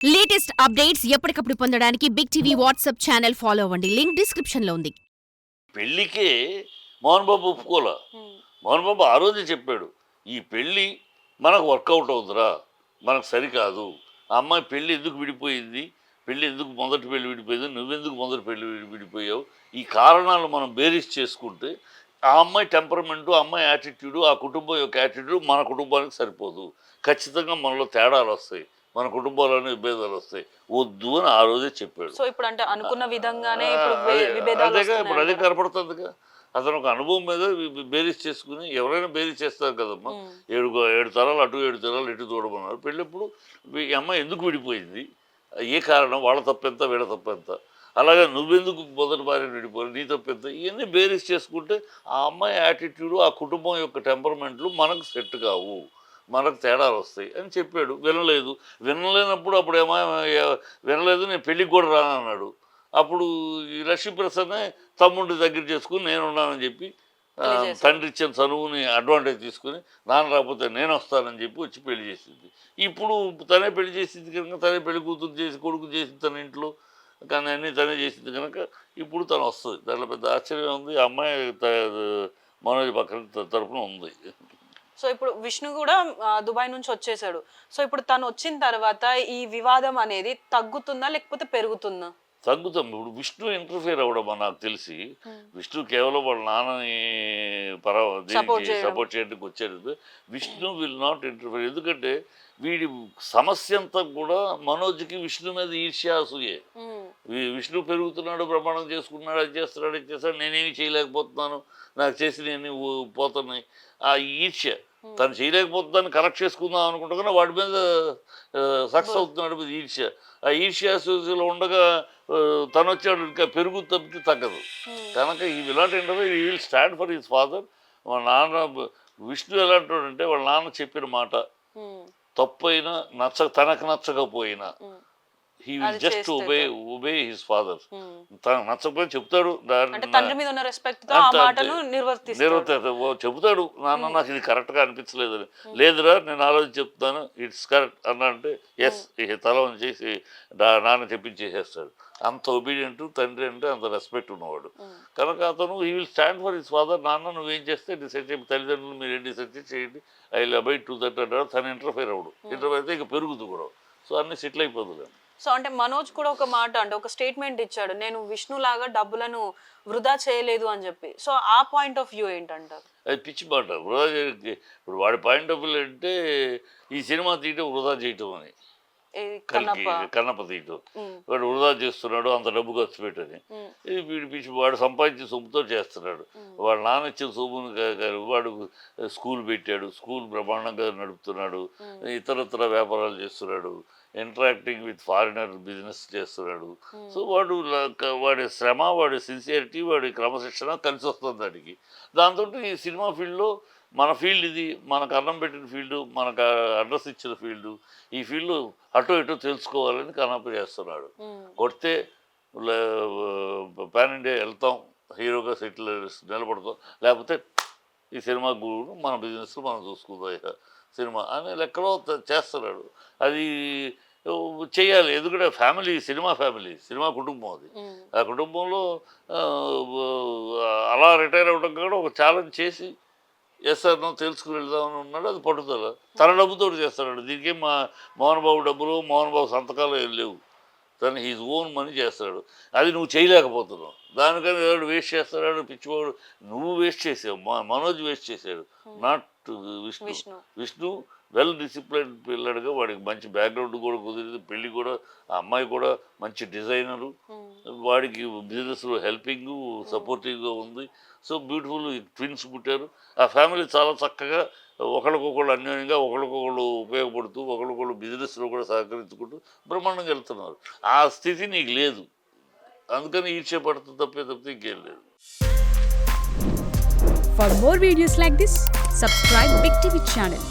Latest updates ఎప్పటికప్పుడు పొందడానికి big TV WhatsApp channel follow అవ్వండి. లింక్ డిస్క్రిప్షన్ లో ఉంది. పెళ్ళికే మోహన్ బాబు ఒప్పుకోలే. మోహన్ బాబు ఆ రోజే చెప్పాడు, ఈ పెళ్ళి మనకు వర్కౌట్ అవుతురా, మనకు సరికాదు. ఆ అమ్మాయి పెళ్ళి ఎందుకు విడిపోయింది, పెళ్ళి ఎందుకు మొదటి పెళ్ళి విడిపోయింది, నువ్వెందుకు మొదటి పెళ్ళి విడిపోయావు, ఈ కారణాలు మనం బేరీస్ చేసుకుంటే ఆ అమ్మాయి టెంపర్మెంటు, ఆ అమ్మాయి యాటిట్యూడు, ఆ కుటుంబం యొక్క యాటిట్యూడ్ మన కుటుంబానికి సరిపోదు. ఖచ్చితంగా మనలో తేడాలు వస్తాయి, మన కుటుంబాల్లోనే విభేదాలు వస్తాయి, వద్దు అని ఆ రోజే చెప్పాడు. సో ఇప్పుడు అంటే అనుకున్న విధంగానే అదేగా ఇప్పుడు అదే కనపడుతుందిగా. అతను ఒక అనుభవం మీద బేరీస్ చేసుకుని, ఎవరైనా బేరీస్ చేస్తారు కదమ్మా. 7 తరాలు అటు 7 తరాలు ఇటు చూడమన్నారు. పెళ్ళప్పుడు ఈ అమ్మాయి ఎందుకు విడిపోయింది, ఏ కారణం, వాళ్ళ తప్పెంత వీళ్ళ తప్పెంత, అలాగే నువ్వెందుకు మొదటి భార్యను విడిపోయి నీ తప్పెంత, ఇవన్నీ బేరీస్ చేసుకుంటే ఆ అమ్మాయి యాటిట్యూడు, ఆ కుటుంబం యొక్క టెంపర్మెంట్లు మనకు సెట్ కావు, మనకు తేడాలు వస్తాయి అని చెప్పాడు. వినలేనప్పుడు అప్పుడు వినలేదు, నేను పెళ్ళికి కూడా రానన్నాడు. అప్పుడు ఈ లక్ష్మీప్రసన్నే తమ్ముడిని దగ్గర చేసుకుని నేనున్నానని చెప్పి తండ్రి ఇచ్చిన చనువుని అడ్వాంటేజ్ తీసుకుని నాన్న రాకపోతే నేను వస్తానని చెప్పి వచ్చి పెళ్లి చేసింది. ఇప్పుడు తనే పెళ్లి చేసింది కనుక, తనే పెళ్లి కూతురు చేసి కొడుకు చేసింది తన ఇంట్లో, కానీ అన్నీ తనే చేసింది కనుక ఇప్పుడు తను వస్తుంది. దాంట్లో పెద్ద ఆశ్చర్యం ఉంది. ఆ అమ్మాయి మనోజ్ పక్కన తరపున ఉంది. సో ఇప్పుడు విష్ణు కూడా దుబాయ్ నుంచి వచ్చేసాడు. సో ఇప్పుడు తను వచ్చిన తర్వాత ఈ వివాదం అనేది తగ్గుతుందా లేకపోతే పెరుగుతుందా? తగ్గుతాం. ఇప్పుడు విష్ణు ఇంటర్ఫియర్ అవ్వడం నాకు తెలిసి, విష్ణు కేవలం వాళ్ళ నాన్నని సపోర్ట్ చేయడానికి వచ్చాడు. Vishnu will not interfere. ఎందుకంటే వీడి సమస్య అంతా కూడా మనోజ్కి విష్ణు మీద ఈర్ష్య, అసూయే. విష్ణు పెరుగుతున్నాడు, ప్రమాణం చేసుకున్నాడు, అది చేస్తున్నాడు, ఇది చేస్తాడు, నేనేమి చేయలేకపోతున్నాను, నాకు చేసినవన్నీ పోతున్నాయి, ఆ ఈర్ష్య. తను చేయలేకపోతుందని కరెక్ట్ చేసుకుందాం అనుకుంటున్నా వాడి మీద సక్సెస్ అవుతున్నాడు మీద ఈర్ష్య. ఆ ఈర్ష్యాలో ఉండగా తను వచ్చాడు, ఇంకా పెరుగు తప్పితే తగ్గదు కనుక ఈ విలాంటి ఇంటర్వ్యూ ఈ will stand for his father. వాళ్ళ నాన్న విష్ణు ఎలాంటి వాళ్ళ నాన్న చెప్పిన మాట తప్పైనా తనకు నచ్చకపోయినా he will just obey his father. తనకు నచ్చకపోయినా చెప్తాడు, చెబుతాడు, నాన్న నాకు ఇది కరెక్ట్గా అనిపించలేదు, లేదురా నేను ఆలోచించి చెప్తాను, ఇట్స్ కరెక్ట్ అన్న అంటే ఎస్ తల చేసి నాన్న చెప్పించేసేస్తాడు. అంత ఒబీడియంట్ తండ్రి అంటే అంత రెస్పెక్ట్ ఉన్నవాడు కనుక అతను he will stand for his father. నాన్న నువ్వేం చేస్తే డిసైడ్ చేయండి, తల్లిదండ్రులు మీరు ఏం డిసైడ్ చేయండి, I will abide to that అంటాడు. తను ఇంటర్ఫైర్ అవ్వడు. ఇంటర్ఫైర్ అయితే ఇక పెరుగుతూ కూడా, సో అన్ని సెటిల్ అయిపోతుంది. సో అంటే మనోజ్ కూడా ఒక మాట అంటే ఒక స్టేట్మెంట్ ఇచ్చాడు, నేను విష్ణు లాగా డబ్బులను వృధా చేయలేదు అని చెప్పి. సో ఆ పాయింట్ ఆఫ్ వ్యూ ఏంటంటారు? అది పిచ్చి మాట. వృధా ఇప్పుడు వాడి పాయింట్ ఆఫ్ వ్యూ అంటే ఈ సినిమా తీయటం వృధా చేయటం అని, కన్నప్ప తీయటం. వాడు వృధా చేస్తున్నాడు, అంత డబ్బు ఖర్చు పెట్టని. వీడి పిచ్చి, వాడు సంపాదించిన సొమ్ముతో చేస్తున్నాడు. వాళ్ళ నాన్న ఇచ్చిన సొమ్ముని వాడు స్కూల్ పెట్టాడు, స్కూల్ బ్రహ్మాండంగా నడుపుతున్నాడు, ఇతరత్ర వ్యాపారాలు చేస్తున్నాడు, ఇంటరాక్టింగ్ విత్ ఫారినర్ బిజినెస్ చేస్తున్నాడు. సో వాడి శ్రమ, వాడి సిన్సియరిటీ, వాడి క్రమశిక్షణ కలిసి వస్తుంది దానికి. దాంతో ఈ సినిమా ఫీల్డ్లో మన ఫీల్డ్ ఇది, మనకు అన్నం పెట్టిన ఫీల్డు, మనకు అడ్రస్ ఇచ్చిన ఫీల్డు, ఈ ఫీల్డ్ అటో ఇటో తెలుసుకోవాలని కనప చేస్తున్నాడు. కొడితే పాన్ ఇండియా వెళ్తాం, హీరోగా సెటిల్ నిలబడతాం, లేకపోతే ఈ సినిమా గురువును మన బిజినెస్ మనం చూసుకుందాం సినిమా అని లెక్కలో చేస్తున్నాడు. అది చేయాలి, ఎందుకంటే సినిమా కుటుంబం అది. ఆ కుటుంబంలో అలా రిటైర్ అవ్వడం కూడా ఒక ఛాలెంజ్ చేసి ఎస్ సార్ నువ్వు తెలుసుకుని వెళ్దామని ఉన్నాడు. అది పట్టుదల, తన డబ్బుతో చేస్తాడు. దీనికి మోహన్ బాబు డబ్బులు, మోహన్ బాబు సంతకాలు ఏం లేవు, తను హీజ్ ఓన్ మనీ చేస్తాడు. అది నువ్వు చేయలేకపోతున్నావు, దానికని ఎవరు వేస్ట్ చేస్తాడు, పిచ్చివాడు. నువ్వు వేస్ట్ చేసావు, మనోజ్ వేస్ట్ చేశాడు, నాట్ విష్ణు వెల్ డిసిప్లైన్ పిల్లడుగా, వాడికి మంచి బ్యాక్గ్రౌండ్ కూడా కుదిరింది, పెళ్ళి కూడా, ఆ అమ్మాయి కూడా మంచి డిజైనరు, వాడికి బిజినెస్లో హెల్పింగ్ సపోర్టివ్గా ఉంది. సో బ్యూటిఫుల్ ట్విన్స్ పుట్టారు. ఆ ఫ్యామిలీ చాలా చక్కగా ఒకరికొకళ్ళు అన్యోన్యంగా, ఒకరికొకళ్ళు ఉపయోగపడుతూ, ఒకరికొకళ్ళు బిజినెస్లో కూడా సహకరించుకుంటూ బ్రహ్మాండంగా వెళ్తున్నారు. ఆ స్థితి నీకు లేదు, అందుకని ఈర్ష్య పడుతుంది తప్పితే ఇంకేం లేదు. For more videos like this, subscribe Big TV channel.